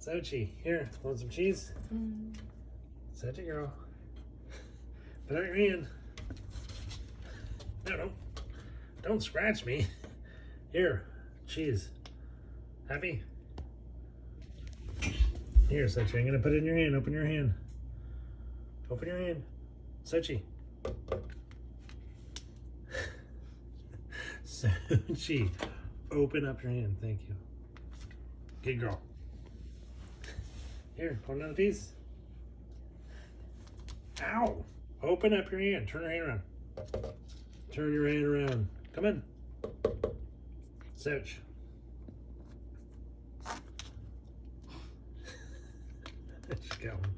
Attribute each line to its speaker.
Speaker 1: Sochi, here, want some cheese? Sochi girl. Put out your hand. No, don't scratch me. Here, cheese. Happy? Here, Sochi, I'm gonna put it in your hand. Open your hand. Open your hand. Sochi. Sochi, open up your hand. Thank you. Good girl. Here, hold another piece. Ow! Open up your hand. Turn your hand around. Turn your hand around. Come in. Soch. She's got one.